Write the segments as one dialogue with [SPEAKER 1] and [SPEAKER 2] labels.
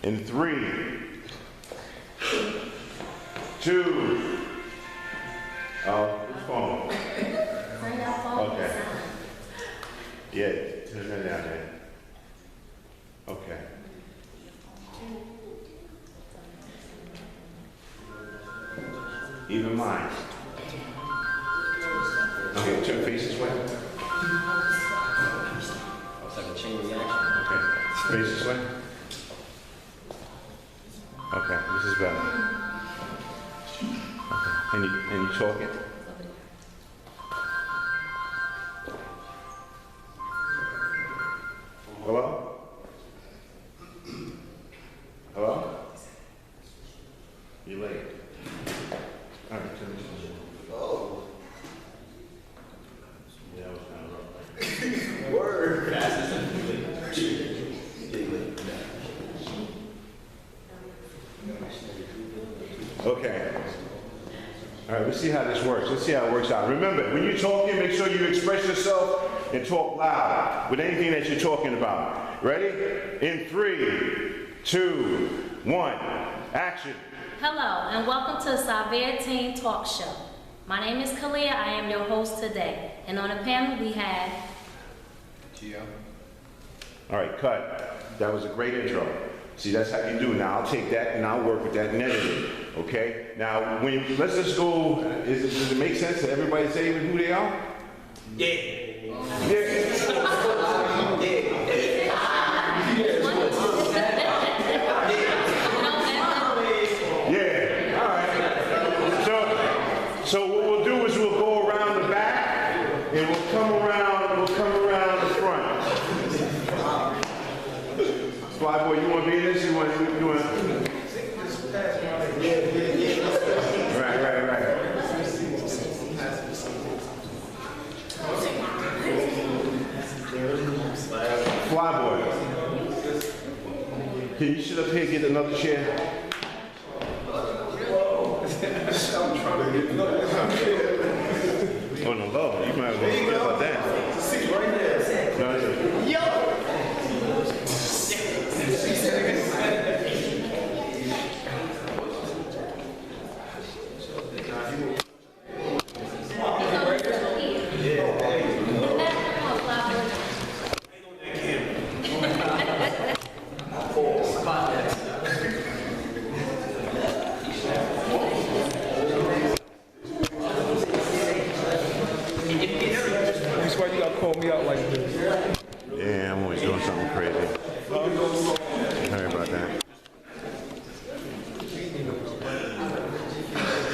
[SPEAKER 1] In 3, 2, which phone?
[SPEAKER 2] Turn your phone
[SPEAKER 1] Okay.
[SPEAKER 2] down.
[SPEAKER 1] Yeah, turn that down there. Okay. Even mine. Okay, turn face this way.
[SPEAKER 3] It's like a chain reaction.
[SPEAKER 1] Okay, face this way. Okay, this is better. Okay, and you talking? Hello? Hello? You late? All right, turn this way.
[SPEAKER 3] Oh.
[SPEAKER 1] Yeah, that was kind of rough.
[SPEAKER 3] Word.
[SPEAKER 1] Okay. All right, let's see how this works. Let's see how it works out. Remember, when you're talking, make sure you express yourself and talk loud with anything that you're talking about. Ready? In 3, 2, 1, action.
[SPEAKER 2] Hello, and welcome to the S.a.u.v.e.r Teen Talk Show. My name is Kalia. I am your host today. And on the panel, we have...
[SPEAKER 3] Gio.
[SPEAKER 1] All right, cut. That was a great intro. See, that's how you do it. Now, I'll take that and I'll work with that and edit it. Okay? Now, let's just go. Does it make sense to everybody say who they are?
[SPEAKER 3] Yeah.
[SPEAKER 1] Yeah, all right. So what we'll do is we'll go around the back and we'll come around the front. Fly boy, you want to be in this? You want? Right. Fly boy. Can you sit up here and get another chair? Oh no, Lord, you might have to think about that.
[SPEAKER 3] Sit right there.
[SPEAKER 1] No,
[SPEAKER 3] Yo.
[SPEAKER 4] That's why you gotta call me out like this.
[SPEAKER 1] yeah, I'm always doing something crazy. Sorry about that.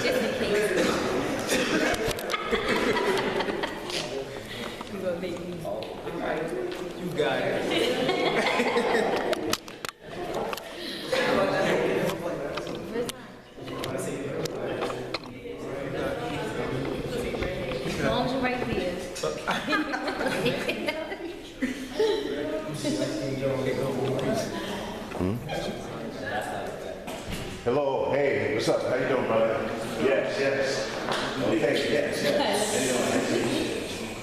[SPEAKER 2] Just in case. You gonna make me...
[SPEAKER 4] You got it.
[SPEAKER 2] As long as you're right there.
[SPEAKER 1] Hello, hey, what's up? How you doing, brother? Yes. Okay, yes.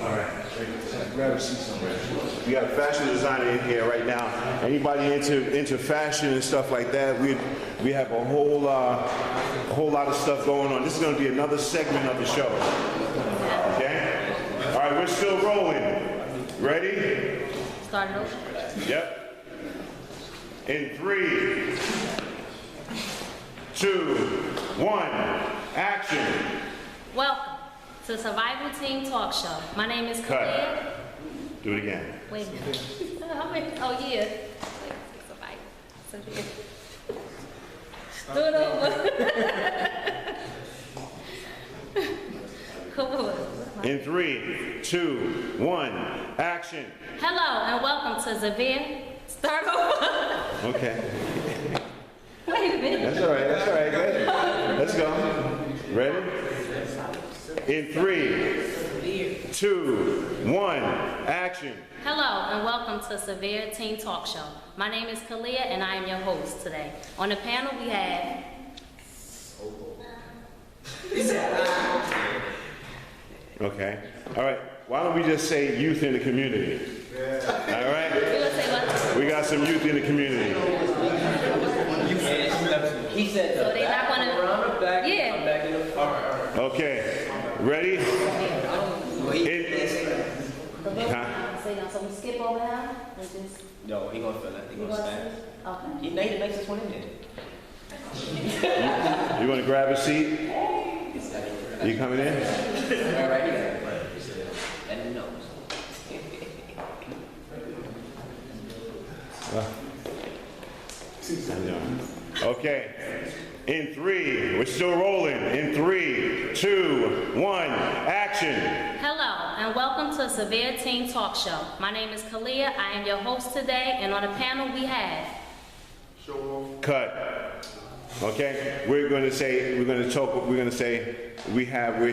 [SPEAKER 1] All right. Grab a seat somewhere. We got a fashion designer in here right now. Anybody into fashion and stuff like that? We have a whole lot of stuff going on. This is going to be another segment of the show. Okay. All right, we're still rolling. Ready?
[SPEAKER 2] Start it over.
[SPEAKER 1] Yep. In 3, 2, 1, action.
[SPEAKER 2] Welcome to the Survival Team Talk Show. My name is
[SPEAKER 1] Cut.
[SPEAKER 2] Kalia.
[SPEAKER 1] Do it again.
[SPEAKER 2] Wait a minute. Oh, yeah. Survival. Do it over. Come on.
[SPEAKER 1] In 3, 2, 1, action.
[SPEAKER 2] Hello and welcome to S.a.u.v.e.r. Start over.
[SPEAKER 1] Okay.
[SPEAKER 2] Wait a minute.
[SPEAKER 1] That's all right. Go ahead. Let's go. Ready? In 3, 2, 1, action.
[SPEAKER 2] Hello and welcome to S.a.u.v.e.r Teen Talk Show. My name is Kalia and I am your host today. On the panel we have...
[SPEAKER 1] Okay. All right. Why don't we just say youth in the community? All right?
[SPEAKER 2] You gonna say what?
[SPEAKER 1] We got some youth in the community.
[SPEAKER 3] He said
[SPEAKER 2] So they're not gonna-
[SPEAKER 3] around the back,
[SPEAKER 2] Yeah.
[SPEAKER 3] come back in the front.
[SPEAKER 1] Okay, ready?
[SPEAKER 3] Well, he
[SPEAKER 1] In-
[SPEAKER 3] can't say that.
[SPEAKER 1] Huh?
[SPEAKER 2] Say now, so we skip over that? And just,
[SPEAKER 3] No, he gonna feel like he
[SPEAKER 2] you
[SPEAKER 3] gonna
[SPEAKER 2] gonna
[SPEAKER 3] stand.
[SPEAKER 2] say? Okay.
[SPEAKER 3] He made the nicest one in there.
[SPEAKER 1] You want to grab a seat? You coming in?
[SPEAKER 3] All right here. Let him know.
[SPEAKER 1] Okay. In 3, we're still rolling. In 3, 2, 1, action.
[SPEAKER 2] Hello, and welcome to S.a.u.v.e.r Teen Talk Show. My name is Kalia. I am your host today, and on the panel we have
[SPEAKER 1] Cut. Okay. We're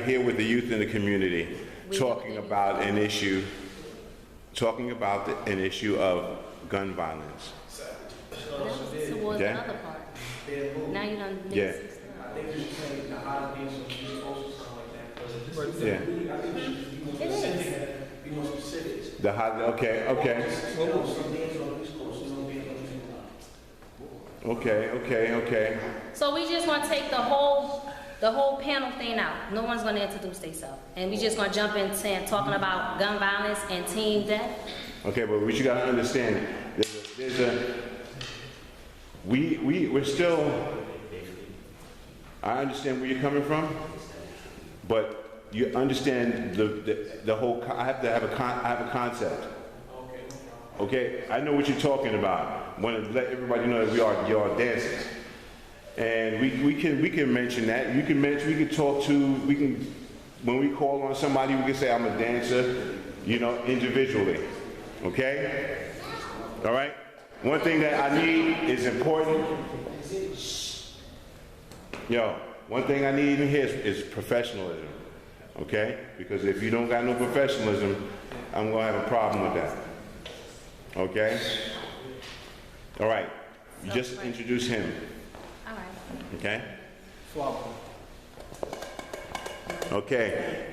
[SPEAKER 1] here with the youth in the community, talking about an issue of gun violence.
[SPEAKER 2] that's towards
[SPEAKER 1] Okay.
[SPEAKER 2] the other part. Now you done mix
[SPEAKER 1] Yeah.
[SPEAKER 2] it up.
[SPEAKER 1] Yeah.
[SPEAKER 2] It is.
[SPEAKER 1] The okay. Okay.
[SPEAKER 2] So we just gonna take the whole panel thing out. No one's gonna introduce themselves, and we just gonna jump in saying talking about gun violence and teen death.
[SPEAKER 1] Okay, but what you gotta understand, we're still. I understand where you're coming from, but you understand the whole. I have a concept. Okay, I know what you're talking about. Want to let everybody know that we are dancers, and we can mention that. We can talk to. When we call on somebody, we can say I'm a dancer, individually. Okay, all right. One thing that I need is important. One thing I need in here is professionalism. Okay, because if you don't got no professionalism, I'm gonna have a problem with that. Okay? All right. You just introduce him.
[SPEAKER 2] All right.
[SPEAKER 1] Okay? Okay.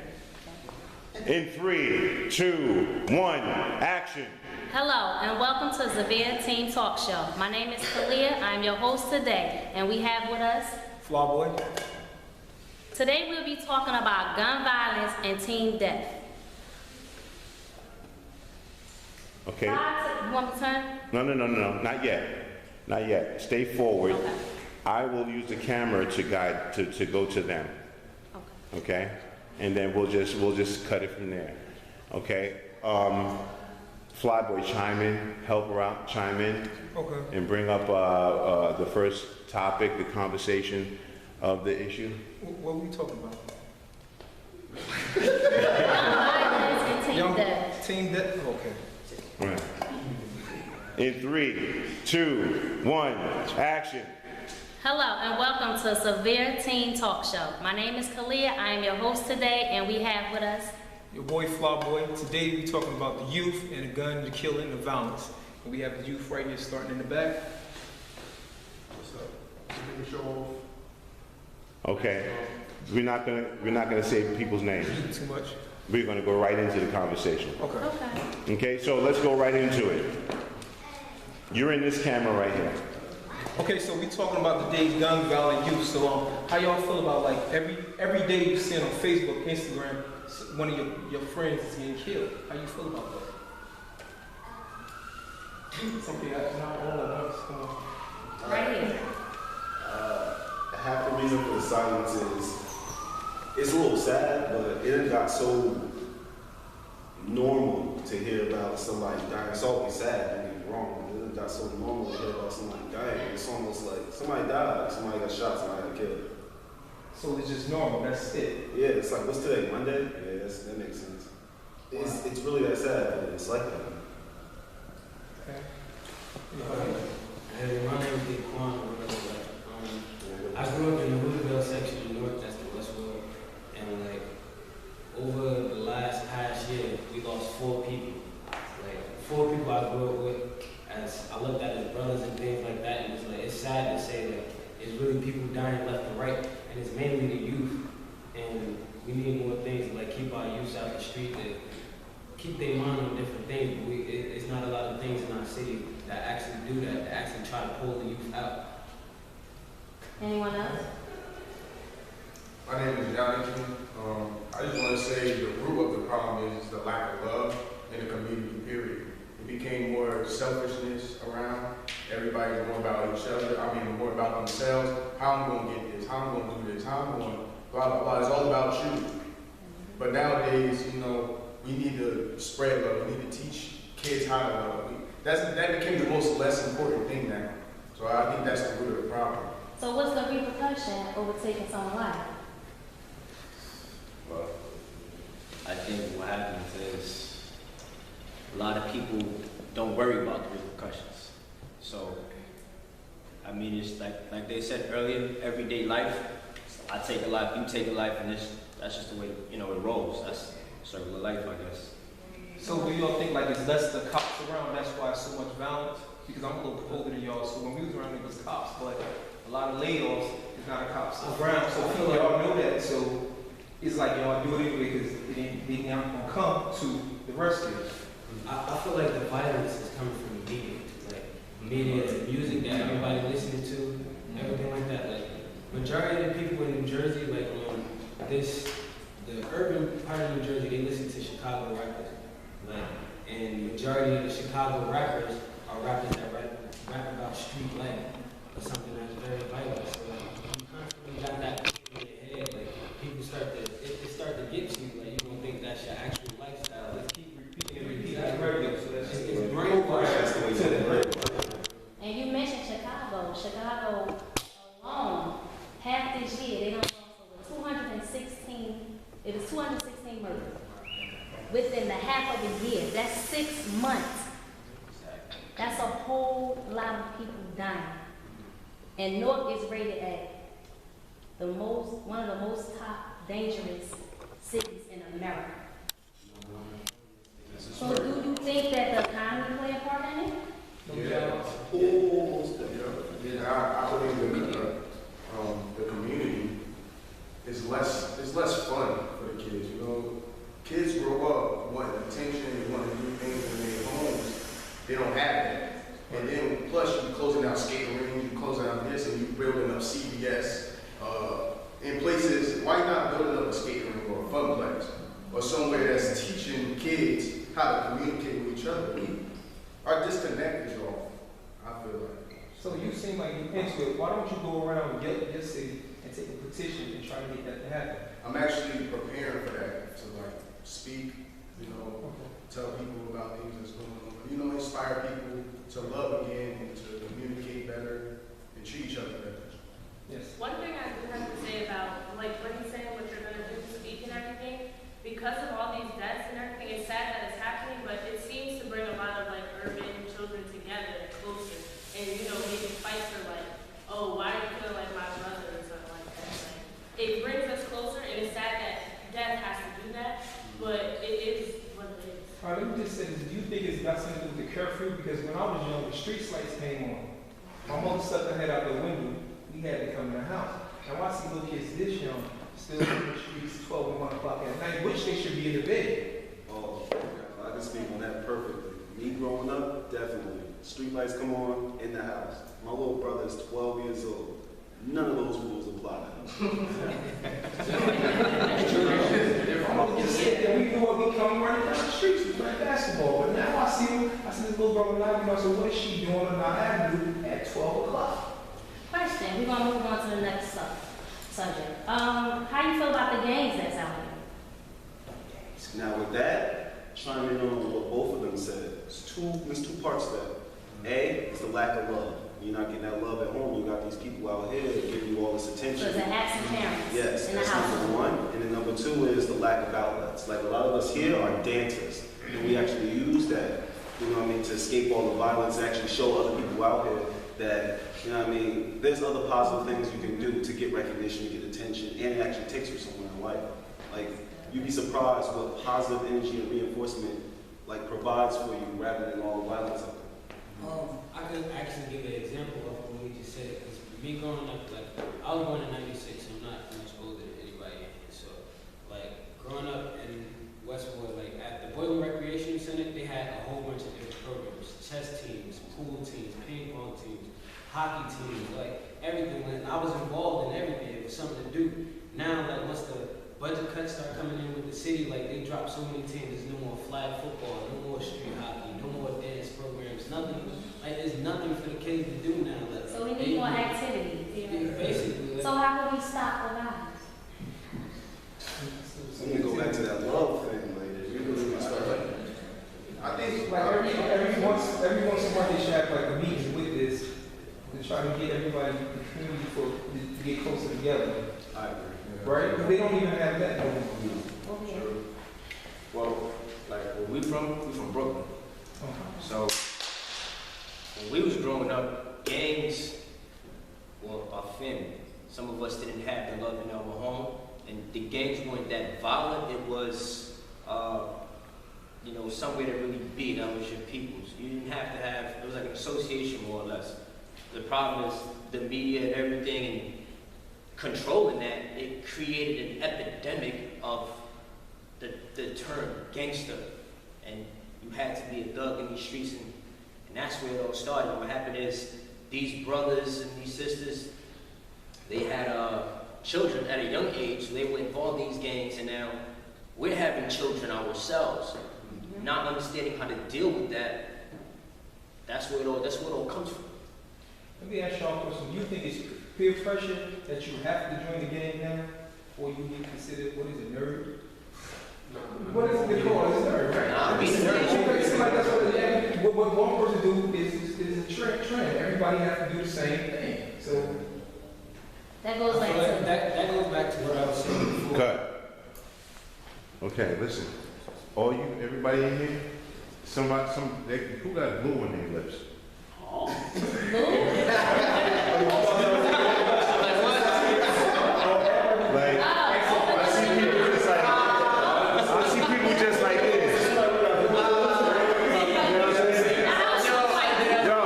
[SPEAKER 1] In 3, 2, 1, action.
[SPEAKER 2] Hello, and welcome to S.a.u.v.e.r Teen Talk Show. My name is Kalia. I'm your host today, and we have with us.
[SPEAKER 4] Flyboy.
[SPEAKER 2] Today we'll be talking about gun violence and teen death.
[SPEAKER 1] Okay.
[SPEAKER 2] You want me to turn?
[SPEAKER 1] No. Not yet. Stay forward.
[SPEAKER 2] Okay.
[SPEAKER 1] I will use the camera to guide to go to them.
[SPEAKER 2] Okay.
[SPEAKER 1] Okay? And then we'll just cut it from there. Okay? Flyboy, chime in, help her out, chime in.
[SPEAKER 4] Okay.
[SPEAKER 1] And bring up the first topic, the conversation of the issue.
[SPEAKER 4] What are we talking about?
[SPEAKER 2] Gun violence and teen death.
[SPEAKER 4] Teen death? Okay.
[SPEAKER 1] All right. In 3, 2, 1, action.
[SPEAKER 2] Hello, and welcome to S.a.u.v.e.r Teen Talk Show. My name is Kalia. I am your host today, and we have with us.
[SPEAKER 4] Your boy Flyboy. Today we're talking about the youth and the gun, the killing, the violence. And we have the youth right here starting in the back. What's up? Show off.
[SPEAKER 1] Okay. We're not gonna say people's names.
[SPEAKER 4] Too much.
[SPEAKER 1] We're gonna go right into the conversation.
[SPEAKER 4] Okay.
[SPEAKER 2] Okay.
[SPEAKER 1] Okay, so let's go right into it. You're in this camera right here.
[SPEAKER 4] Okay, so we talking about today's gun violent youth. So how y'all feel about like every day you see on Facebook, Instagram, one of your friends is getting killed? How you feel about that? Something that's not all at once. Come on.
[SPEAKER 2] Right here.
[SPEAKER 5] Half the reason for the silence is it's a little sad, but it got so normal to hear about somebody dying. It's always sad, don't get me wrong. It got so normal to hear about somebody dying. It's almost like somebody died, somebody got shot, somebody got killed.
[SPEAKER 4] So it's just normal. That's it.
[SPEAKER 5] Yeah, it's like, what's today, Monday? Yeah, that makes sense. It's really that sad, but it's like that.
[SPEAKER 4] Okay.
[SPEAKER 6] Hey, my name is Dequan. I grew up in the Louisville section of New York, that's the Westwood. And like, over the last past year, we lost 4 people. Like, 4 people I grew up with. As I looked at as brothers and things like that, it was like, it's sad to say that it's really people dying left and right, and it's mainly the youth. And we need more things to like keep our youth out the street, to keep their mind on different things. But it's not a lot of things in our city that actually do that, that actually try to pull the youth out.
[SPEAKER 2] Anyone else?
[SPEAKER 7] My name is Johnny. I just want to say the root of the problem is the lack of love in the community, period. It became more selfishness around. Everybody's more about each other. I mean, more about themselves. How I'm going to get this, how I'm going to do this, how I'm going to blah, blah, blah. It's all about you. But nowadays, you know, we need to spread love. We need to teach kids how to love. That became the most less important thing now. So I think that's the root of the problem.
[SPEAKER 2] So what's the repercussion over taking someone's life?
[SPEAKER 3] Well, I think what happens is a lot of people don't worry about the repercussions. So, I mean, it's like they said earlier, everyday life. I take a life, you take a life, and that's just the way, you know, it rolls. That's circle of life, I guess.
[SPEAKER 4] So do y'all think like it's less the cops around, that's why so much violence? Because I'm a little older than y'all, so when we was around it was cops, but a lot of layoffs is not a cops around, so I feel like y'all know that, so it's like y'all do it anyway because they not gonna come to the rescue.
[SPEAKER 6] I feel like the violence is coming from the media. Like, media, the music that everybody listening to, everything like that. Like, majority of the people in New Jersey, like, the urban part of New Jersey, they listen to Chicago rappers. Like, and majority of the Chicago rappers are rappers that rap about street life or something that's very violent. So, like, you constantly got that in your head. Like, people it start to get to you. Like, you don't think that's your actual lifestyle. Let's keep repeating and repeating.
[SPEAKER 4] That's radio, so that's
[SPEAKER 6] It's brainwashed.
[SPEAKER 2] And you mentioned Chicago. Chicago alone, half this year, they don't know over 216, it was 216 murders. Within the half of the year, that's 6 months. That's a whole lot of people dying. And Newark is rated at one of the most top dangerous cities in America. So do you think that the economy play a part in it?
[SPEAKER 7] I believe the community is less fun for the kids. You know, kids grow up wanting attention and wanting to do things in their homes. They don't have that. And then plus you closing down skating rings, you closing down this, and you building up CVS in places. Why not building up a skating rink or a fun place or somewhere that's teaching kids how to communicate with each other? We are disconnected, y'all. I feel like.
[SPEAKER 4] So you seem like you into it. Why don't you go around your city and take a petition and try to get that to happen?
[SPEAKER 7] I'm actually preparing for that, to like speak, you know, tell people about things that's going on, you know, inspire people to love again and to communicate better and treat each other better.
[SPEAKER 4] Yes.
[SPEAKER 8] One thing I do have to say about, like, what he's saying, what you're going to do, speak and everything, because of all these deaths and everything, it's sad that it's happening, but it seems to bring a lot of, like, urban children together closer. And, you know, maybe fights for, like, oh, why do you feel like my brother or something like that. Like, it brings us closer, and it's sad that death has to do that, but it is what it is.
[SPEAKER 4] All right, let me just say this. Do you think it's got something to do with the curfew? Because when I was young, the street lights came on. My mother stuck her head out the window. We had to come in the house. Now I see little kids this young still in the streets 12 and 1 o'clock at night, which they should be in the bed.
[SPEAKER 5] Oh, I can speak on that perfectly. Me growing up, definitely. Street lights come on in the house. My little brother is 12 years old. None of those rules apply to him.
[SPEAKER 4] My mother just said that we come running down the streets, we play basketball. But now I see this little brother now, you know, so what is she doing on our avenue at 12 o'clock?
[SPEAKER 2] Question, we're gonna move on to the next subject. How you feel about the gangs that's out here?
[SPEAKER 5] Now with that, chiming in on what both of them said, there's two parts to that. A is the lack of love. You're not getting that love at home. You got these people out here that give you all this attention.
[SPEAKER 2] So it's an absent parents
[SPEAKER 5] Yes,
[SPEAKER 2] in the
[SPEAKER 5] that's
[SPEAKER 2] house.
[SPEAKER 5] number one. And then number two is the lack of outlets. Like a lot of us here are dancers, and we actually use that, you know what I mean, to escape all the violence, and actually show other people out here that, you know what I mean, there's other positive things you can do to get recognition, to get attention, and it actually takes you somewhere in life. Like, you'd be surprised what positive energy and reinforcement like provides for you rather than all the violence out there.
[SPEAKER 6] I could actually give an example of what we just said. Because me growing up, like, I was born in '96, so I'm not much older than anybody in here. So, like, growing up in Westwood, like, at the Boylan Recreation Center, they had a whole bunch of different programs. Chess teams, pool teams, ping pong teams. hockey teams, like everything. And I was involved in everything. It was something to do. Now, like once the budget cuts start coming in with the city, like they drop so many teams. There's no more flag football, no more street hockey, no more dance programs, nothing. Like there's nothing for the kids to do now. Like,
[SPEAKER 2] So we need more activities.
[SPEAKER 6] yeah, basically. Like,
[SPEAKER 2] So how can we stop the violence?
[SPEAKER 5] So we go back to that love thing, like, if you really start like,
[SPEAKER 4] I think like every once in a while they should have like a meeting with this to try to get everybody in the community to get closer together,
[SPEAKER 5] I agree.
[SPEAKER 4] right? Because they don't even have that no more.
[SPEAKER 2] Okay.
[SPEAKER 3] Well, like where we from Brooklyn. So when we was growing up, gangs were our family. Some of us didn't have the love in our home, and the gangs weren't that violent. It was, somewhere to really be. That was your peoples. You didn't have to have. It was like an association, more or less. The problem is the media and everything, and controlling that. It created an epidemic of the term gangster, and you had to be a thug in these streets, and that's where it all started. And what happened is these brothers and these sisters, they had children at a young age, so they were involved in these gangs, and now we're having children ourselves, not understanding how to deal with that. That's where it all comes from.
[SPEAKER 4] Let me ask y'all a question. Do you think it's peer pressure that you have to join the gang now, or you be considered, what is it, nerd? What is it called? It's nerd, right?
[SPEAKER 3] Nah, we nerd.
[SPEAKER 4] It's like that's what one person do is a trend. Everybody has to do the same thing. So
[SPEAKER 2] That goes back
[SPEAKER 6] so
[SPEAKER 2] to.
[SPEAKER 6] that goes back to what I was saying before.
[SPEAKER 1] Cut. Okay, listen. Everybody in here, who got glue on their lips? Like, I see people just like this. You know what I'm saying? Yo,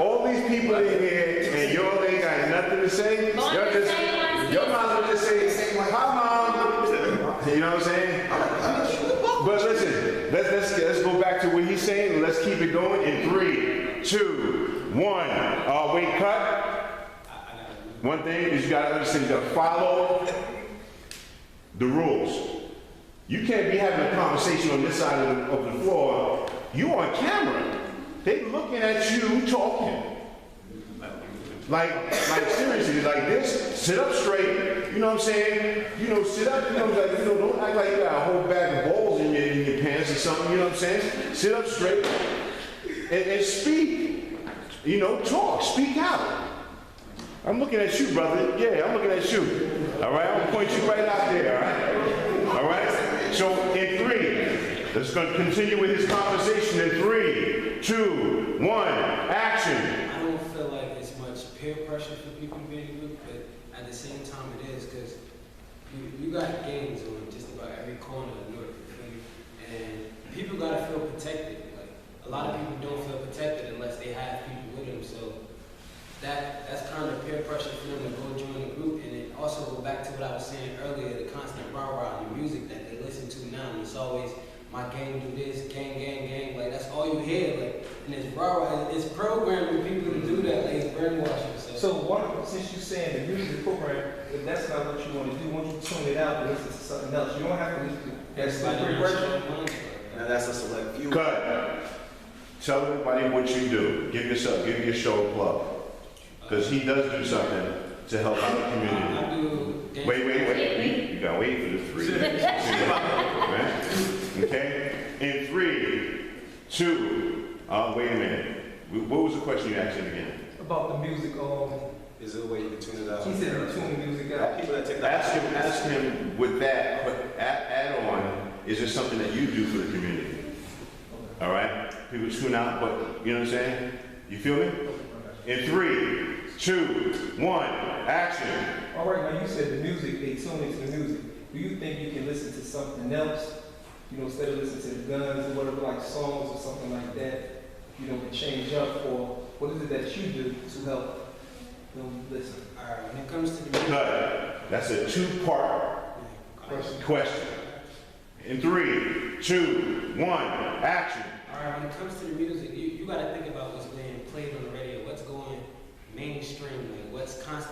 [SPEAKER 1] all these people in here, and y'all ain't got nothing to say. Your mom will just say, "Hi, mom." You know what I'm saying? But listen, let's go back to what he's saying, and let's keep it going in 3, 2, 1. Wait, cut. One thing is you gotta understand, you gotta follow the rules. You can't be having a conversation on this side of the floor. You on camera. They looking at you talking. Like seriously, like this, sit up straight, you know what I'm saying? Sit up, don't act like you got a whole bag of balls in your pants or something, you know what I'm saying? Sit up straight and speak, talk, speak out. I'm looking at you, brother. Yeah, I'm looking at you. All right, I'm gonna point you right out there, all right? All right? So in 3, let's go continue with his conversation in 3, 2, 1, action.
[SPEAKER 6] I don't feel like it's much peer pressure for people to be in a group, but at the same time it is, because you got gangs on just about every corner of North, and people gotta feel protected. Like a lot of people don't feel protected unless they have people with them, so that's kind of peer pressure for them to go join the group. And it also go back to what I was saying earlier, the constant rah-rah, the music that they listen to now, and it's always my gang do this, gang, gang, gang, like that's all you hear, like, and it's rah-rah, it's programming people to do that, like it's brainwashing.
[SPEAKER 4] So since you're saying the music program, if that's not what you want to do, why don't you tune it out and listen to something else? You don't have to listen to that's still peer pressure.
[SPEAKER 5] Now that's a select few.
[SPEAKER 1] Cut. Tell everybody what you do. Give your show a plug. Because he does do something to help out the community. Wait. You gotta wait for the 3. Right? Okay? In 3, 2, wait a minute. What was the question you asked him again?
[SPEAKER 4] About the music,
[SPEAKER 5] Is there a way you can tune it out?
[SPEAKER 4] he said tune the music out.
[SPEAKER 5] People that take that.
[SPEAKER 1] Ask him with that, but add on, is there something that you do for the community? All right? People tune out, but you know what I'm saying? You feel me? In 3, 2, 1, action.
[SPEAKER 4] All right, now you said the music, they tune into the music. Do you think you can listen to something else, instead of listening to the guns or whatever, like songs or something like that, to change up, or what is it that you do to help them listen?
[SPEAKER 6] All right, when it comes to the music,
[SPEAKER 1] Cut. That's a 2-part question. In 3, 2, 1, action.
[SPEAKER 6] all right, when it comes to the music, you got to think about what's being played on the radio, what's going mainstream, like what's constant